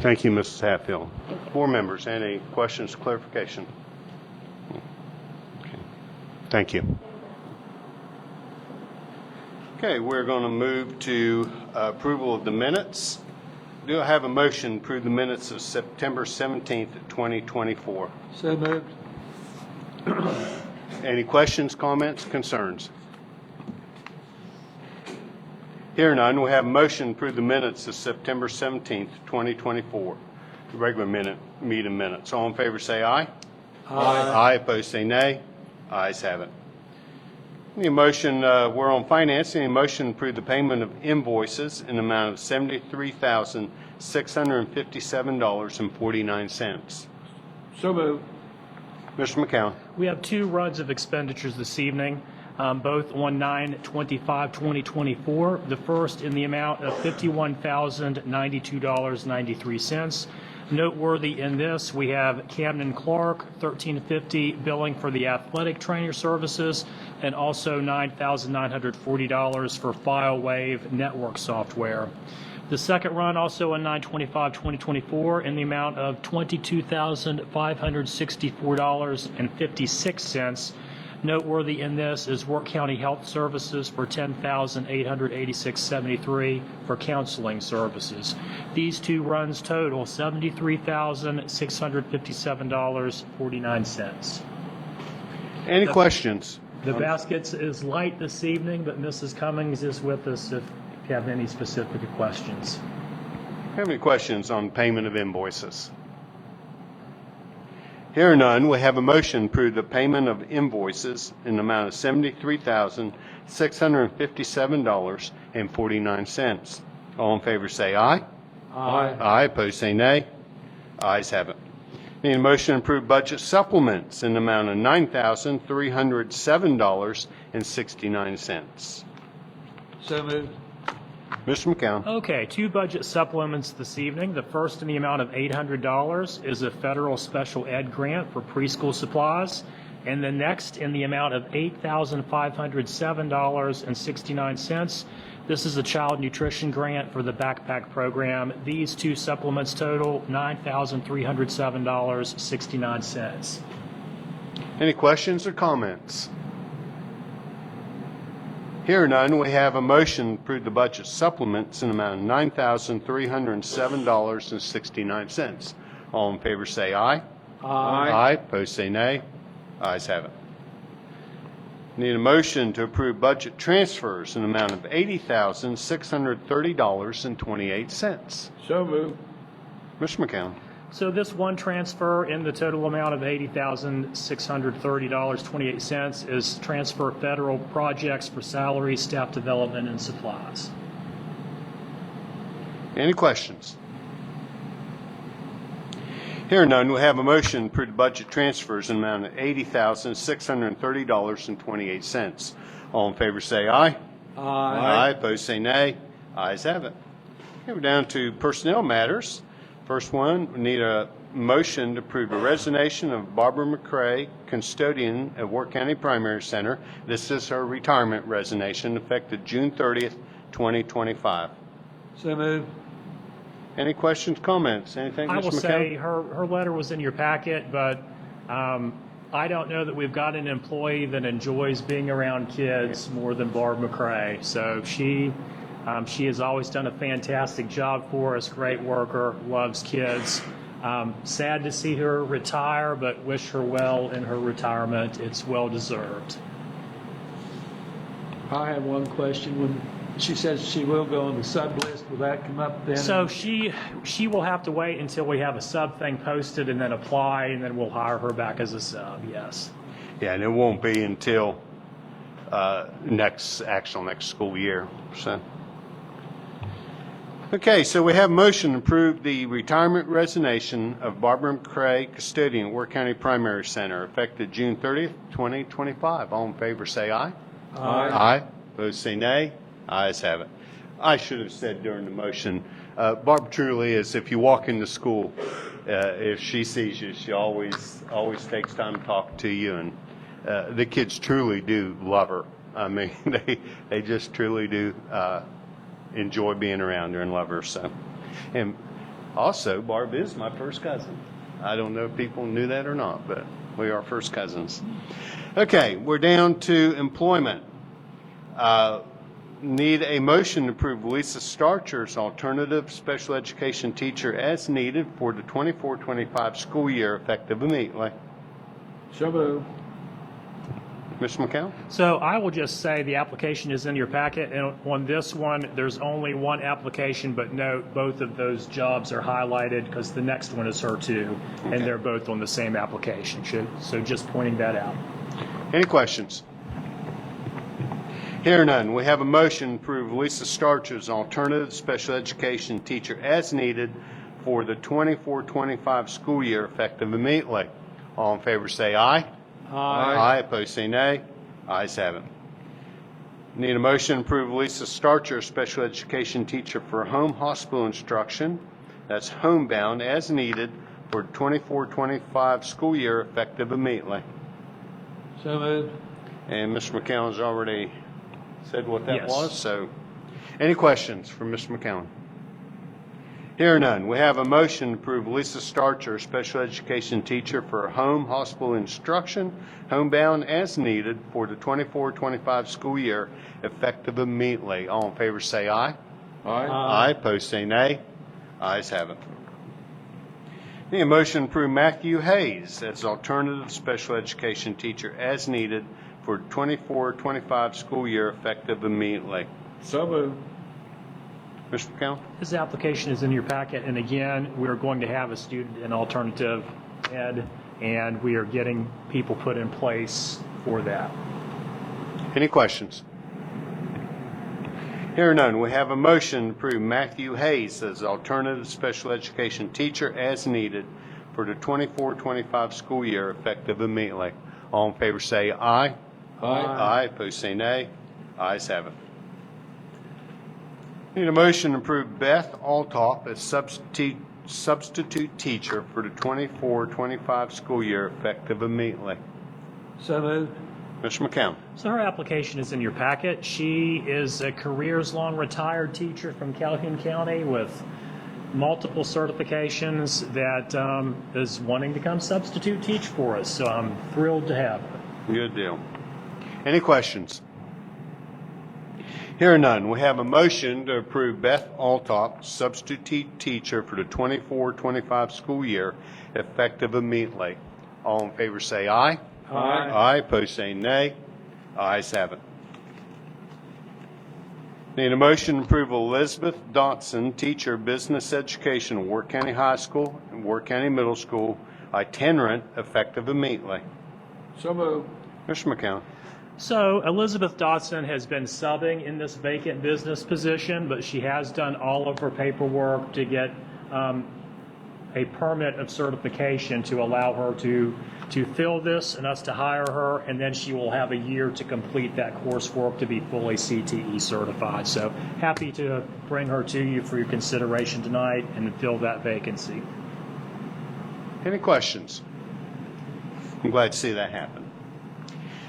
Thank you, Mrs. Hatfield. Board members, any questions, clarification? Okay. Thank you. Okay, we're going to move to approval of the minutes. Do I have a motion to approve the minutes of September 17th, 2024? So moved. Any questions, comments, concerns? Here none, we have a motion to approve the minutes of September 17th, 2024, the regular meeting minutes. All in favor say aye. Aye, opposed say nay. Ayes have it. Any motion, we're on finance, any motion to approve the payment of invoices in the amount of $73,657.49. So moved. Mr. McCown. We have 2 runs of expenditures this evening, both on 9/25/2024. The first in the amount of $51,092.93. Noteworthy in this, we have Camden Clark, $1,350 billing for the athletic trainer services, and also $9,940 for FileWave network software. The second run, also on 9/25/2024, in the amount of $22,564.56. Noteworthy in this is Work County Health Services for $10,886.73 for counseling services. These 2 runs total $73,657.49. Any questions? The baskets is light this evening, but Mrs. Cummings is with us if you have any specific questions. Have any questions on payment of invoices? Here are none. We have a motion to approve the payment of invoices in the amount of $73,657.49. All in favor say aye. Aye. Aye. Opposed say nay. Ayes have it. Need a motion to approve budget supplements in the amount of $9,307.69. So moved. Mr. McCown. Okay, 2 budget supplements this evening. The first in the amount of $800 is a federal special ed grant for preschool supplies. And the next in the amount of $8,507.69. This is a child nutrition grant for the backpack program. These 2 supplements total $9,307.69. Any questions or comments? Here are none. We have a motion to approve the budget supplements in the amount of $9,307.69. All in favor say aye. Aye. Opposed say nay. Ayes have it. Need a motion to approve budget transfers in the amount of $80,630.28. So moved. Mr. McCown. So this one transfer in the total amount of $80,630.28 is transfer federal projects for salary, staff development, and supplies. Any questions? Here are none. We have a motion to approve the budget transfers in the amount of $80,630.28. All in favor say aye. Aye. Opposed say nay. Ayes have it. Okay, we're down to personnel matters. First one, we need a motion to approve the resignation of Barbara McCray, custodian at Worth County Primary Center. This is her retirement resignation effective June 30th, 2025. So moved. Any questions, comments, anything, I Mr. will McCown? say her letter was in your packet, but I don't know that we've got an employee that enjoys being around kids more than Barb McCray. So she has always done a fantastic job for us, great worker, loves kids. Sad to see her retire, but wish her well in her retirement. It's well deserved. I have one question. When she says she will go on the sub list, will that come up then? So she will have to wait until we have a sub thing posted and then apply, and then we'll hire her back as a sub, yes. Yeah, and it won't be until next school year. So. Okay, so we have a motion to approve the retirement resignation of Barbara McCray, custodian at Worth County Primary Center, effective June 30th, 2025. All in favor say aye. Aye. Aye. Opposed say nay. Ayes have it. I should have said during the motion, Barb truly is, if you walk into school, if she sees you, she always takes time to talk to you, and the kids truly do love her. I mean, they just truly do enjoy being around her and love her. So, and also, Barb is my first cousin. I don't know if people knew that or not, but we are first cousins. Okay, we're down to employment. Need a motion to approve Lisa Starcher as alternative special education teacher as needed for the 24-25 school year, effective immediately. So moved. Mr. McCown? So I will just say the application is in your packet, and on this one, there's only one application, but note both of those jobs are highlighted because the next one is her too, and they're both on the same application. So just pointing that out. Any questions? Here none. We have a motion to approve Lisa Starcher as alternative special education teacher as needed for the 24-25 school year, effective immediately. All in favor say aye. Aye. Opposed say nay. Ayes have it. Need a motion to approve Lisa Starcher, special education teacher for home hospital instruction. That's homebound as needed for 24-25 school year, effective immediately. So moved. And Mr. McCown's already said what that Yes. was. So, any questions for Mr. McCown? Here are none. We have a motion to approve Lisa Starcher, special education teacher for home hospital instruction, homebound as needed for the 24-25 school year, effective immediately. All in favor say aye. Aye. Opposed say nay. Ayes have it. Need a motion to approve Matthew Hayes as alternative special education teacher as needed for for 24-25 school year effective immediately. So moved. Mr. McCown? This application is in your packet, and again, we're going to have a student in alternative ed, and we are getting people put in place for that. Any questions? Hearing none, we have a motion to approve Matthew Hayes as alternative special education teacher as needed for the 24-25 school year effective immediately. All in favor say aye. Aye. Opposed say nay. Ayes have it. Need a motion to approve Beth Althoff as substitute teacher for the 24-25 school year effective immediately. So moved. Mr. McCown? So her application is in your packet. She is a careers-long retired teacher from Calhoun County with multiple certifications that is wanting to come substitute teach for us. So I'm thrilled to have her. Good deal. Any questions? Hearing none, we have a motion to approve Beth Althoff, substitute teacher for the 24-25 school year, effective immediately. All in favor say aye. Aye. Aye, opposed say nay. Ayes have it. Need a motion to approve Elizabeth Dotson, teacher, business education, Warwick County High School and Warwick County Middle School, itinerant, effective immediately. So moved. Mr. McCown? So Elizabeth Dotson has been subbing in this vacant business position, but she has done all of her paperwork to get a permit of certification to allow her to fill this and us to hire her, and then she will have a year to complete that coursework to be fully CTE certified. So happy to bring her to you for your consideration tonight and fill that vacancy. Any questions? I'm glad to see that happen.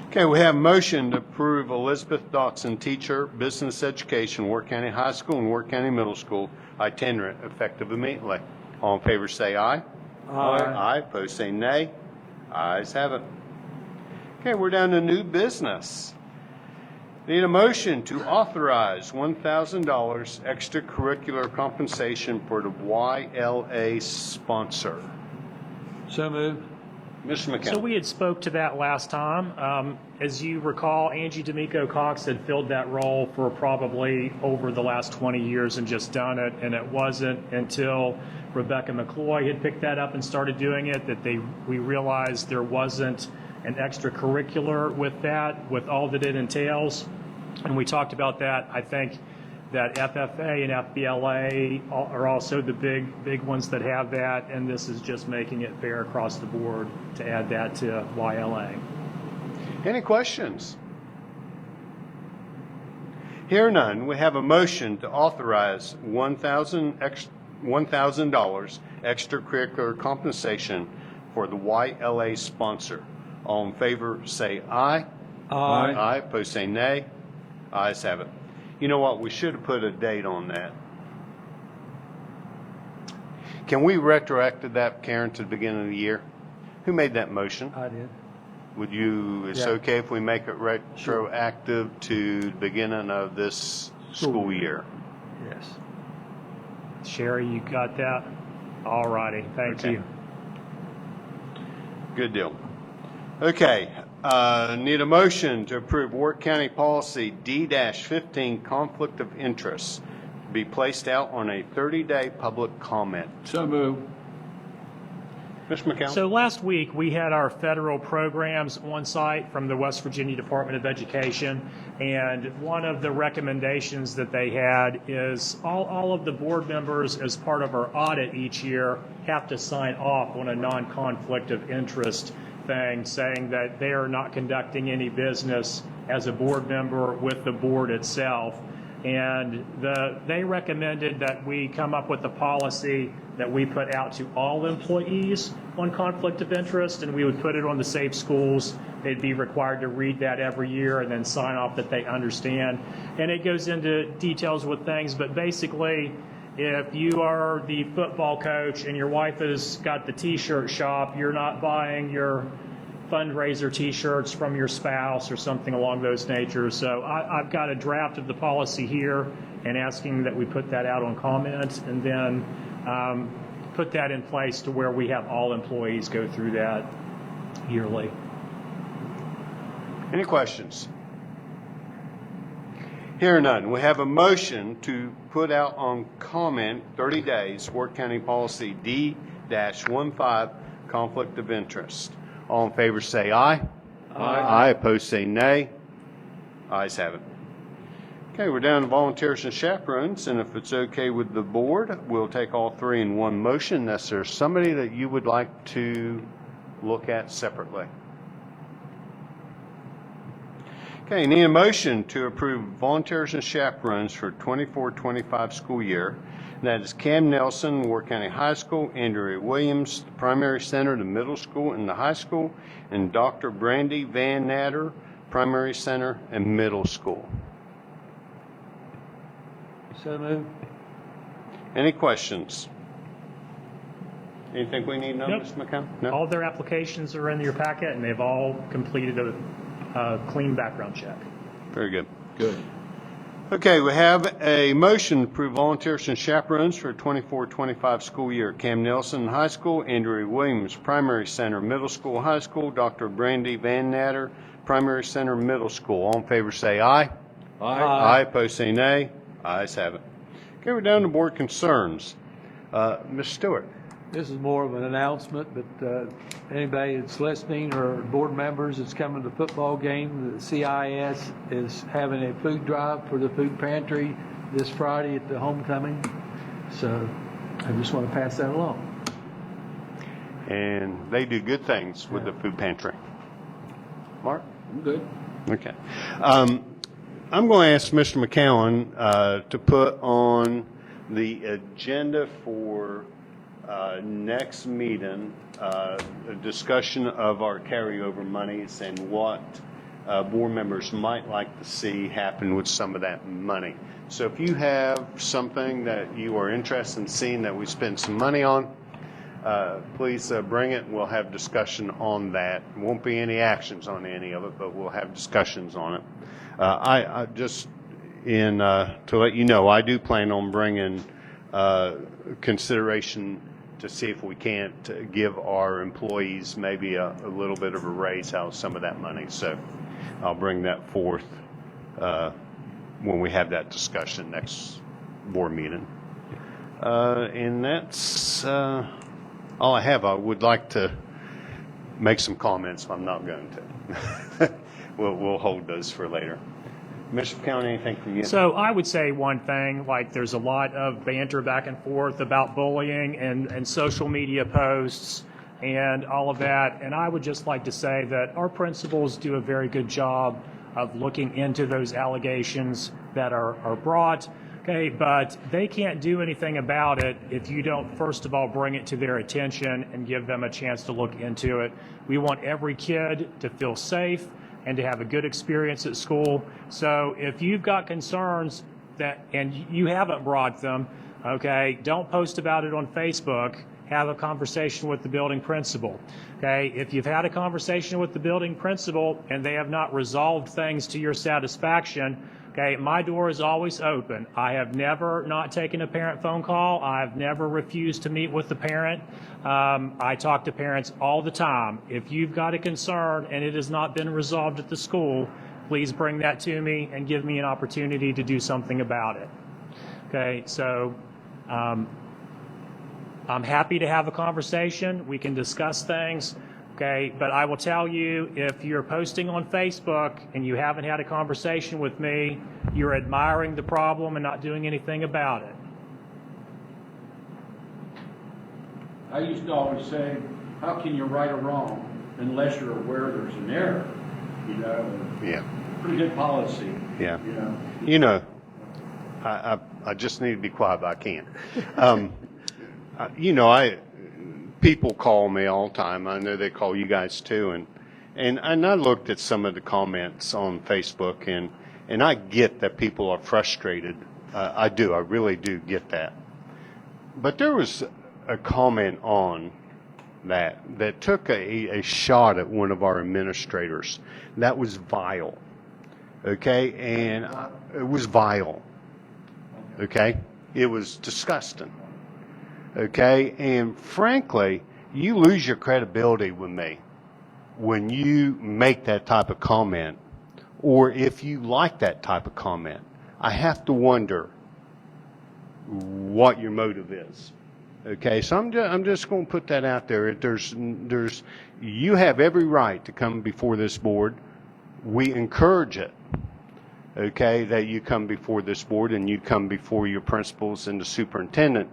Okay, we have a motion to approve Elizabeth Dotson, teacher, business education, Warwick County High School and Warwick County Middle School, itinerant, effective immediately. All in favor say aye. Aye, opposed say nay. Ayes have it. Okay, we're down to new business. Need a motion to authorize $1,000 extracurricular compensation for the YLA sponsor. So moved. Mr. McCown? So we had spoke to that last time. As you recall, Angie D'Amico Cox had filled that role for probably over the last 20 years and just done it, and it wasn't until Rebecca McCloy had picked that up and started doing it that we realized there wasn't an extracurricular with that, with all that it entails. And we talked about that. I think that FFA and FBLA are also the big ones that have that, and this is just making it fair across the board to add that to YLA. Any questions? Hear none, we have a motion to authorize $1,000 extracurricular compensation for the YLA sponsor. All in favor say aye. Aye. Aye, opposed say nay. Ayes have it. You know what, we should have put a date on that. Can we retroactive that, Karen, to the beginning of the year? Who made that motion? I did. Would you, it's okay if we make it retroactive to the beginning of this school year? Yes. Sherry, you got that? All righty, thank you. Good deal. Okay, need a motion to approve Warwick County Policy D-15, conflict of interest, to be placed out on a 30-day public comment. So moved. Mr. McCown? So last week, we had our federal programs on site from the West Virginia Department of Education, and one of the recommendations that they had is all of the board members, as part of our audit each year, have to sign off on a non-conflict of interest thing, saying that they are not conducting any business as a board member with the board itself. And they recommended that we come up with a policy that we put out to all employees on conflict of interest, and we would put it on the Safe Schools. They'd be required to read that every year and then sign off that they understand. And it goes into details with things, but basically, if you are the football coach and your wife has got the t-shirt shop, you're not buying your fundraiser t-shirts from your spouse or something along those natures. So I've got a draft of the policy here and asking that we put that out on comment and then put that in place to where we have all employees go through that yearly. Any questions? Hearing none, we have a motion to put out on comment 30 days, Worth County Policy D-15, conflict of interest. All in favor say aye. Aye. Opposed say nay. Ayes have it. Okay, we're down to volunteers and chaperones, and if it's okay with the board, we'll take all three in one motion unless there's somebody that you would like to look at separately. Okay, need a motion to approve volunteers and chaperones for 24-25 school year. That is Cam Nelson, Worth County High School, Andrea Williams, the primary center, the middle school and the high school, and Dr. Brandy Van Natter, primary center and middle school. So moved. Any questions? Anything we need to know, Nope. Ms. McCown? No? All their applications are in your packet, and they've all completed a clean background check. Very good. Good. Okay, we have a motion to approve volunteers and chaperones for 24-25 school year. Cam Nelson, high school, Andrea Williams, primary center, middle school, high school, Dr. Brandy Van Natter, primary center, middle school. All in favor say aye. Aye. Opposed say nay. Ayes have it. Okay, we're down to board concerns. Ms. Stewart. This is more of an announcement, but anybody that's listening or board members that's coming to the football game, the CIS is having a food drive for the food pantry this Friday at the homecoming. So I just want to pass that along. And they do good things with the food pantry. Mark? I'm good. Okay. I'm going to ask Mr. McCowan to put on the agenda for next meeting a discussion of our carryover monies and what board members might like to see happen with some of that money. So if you have something that you are interested in seeing that we spend some money on, please bring it and we'll have discussion on that. Won't be any actions on any of it, but we'll have discussions on it. I just to let you know, I do plan on bringing consideration to see if we can't give our employees maybe a little bit of a raise out of some of that money. So I'll bring that forth when we have that discussion next board meeting. And that's all I have. I would like to make some comments, but I'm not going to. We'll hold those for later. Mr. McCown, anything from you? So I would say one thing, like there's a lot of banter back and forth about bullying and social media posts and all of that. And I would just like to say that our principals do a very good job of looking into those allegations that are brought. Okay, but they can't do anything about it if you don't, first of all, bring it to their attention and give them a chance to look into it. We want every kid to feel safe and to have a good experience at school. So if you've got concerns and you haven't brought them, okay, don't post about it on Facebook. Have a conversation with the building principal. Okay, if you've had a conversation with the building principal and they have not resolved things to your satisfaction, okay, my door is always open. I have never not taken a parent phone call. I've never refused to meet with the parent. I talk to parents all the time. If you've got a concern and it has not been resolved at the school, please bring that to me and give me an opportunity to do something about it. Okay, so I'm happy to have a conversation. We can discuss things. Okay, but I will tell you, if you're posting on Facebook and you haven't had a conversation with me, you're admiring the problem and not doing anything about it. I used to always say, how can you right a wrong unless you're aware there's an error? You know, Yeah. pretty good policy. Yeah. You know, You know, I just need to be quiet, but I can't. You know, people call me all the time. I know they call you guys too. And I looked at some of the comments on Facebook, and I get that people are frustrated. I do. I really do get that. But there was a comment on that took a shot at one of our administrators. That was vile. Okay? And it was vile. Okay? It was disgusting. Okay? And frankly, you lose your credibility with me when you make that type of comment, or if you like that type of comment, I have to wonder what your motive is. Okay, so I'm just going to put that out there. You have every right to come before this board. We encourage it, okay, that you come before this board and you come before your principals and the superintendent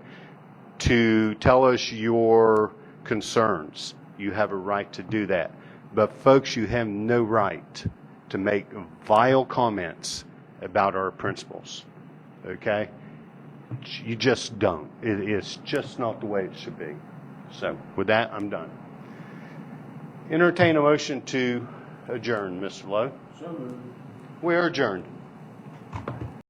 to tell us your concerns. You have a right to do that. But folks, you have no right to make vile comments about our principals, okay? You just don't. It is just not the way it should be. So with that, I'm done. Entertain a motion to adjourn, Mr. Lowe. So moved. We are adjourned.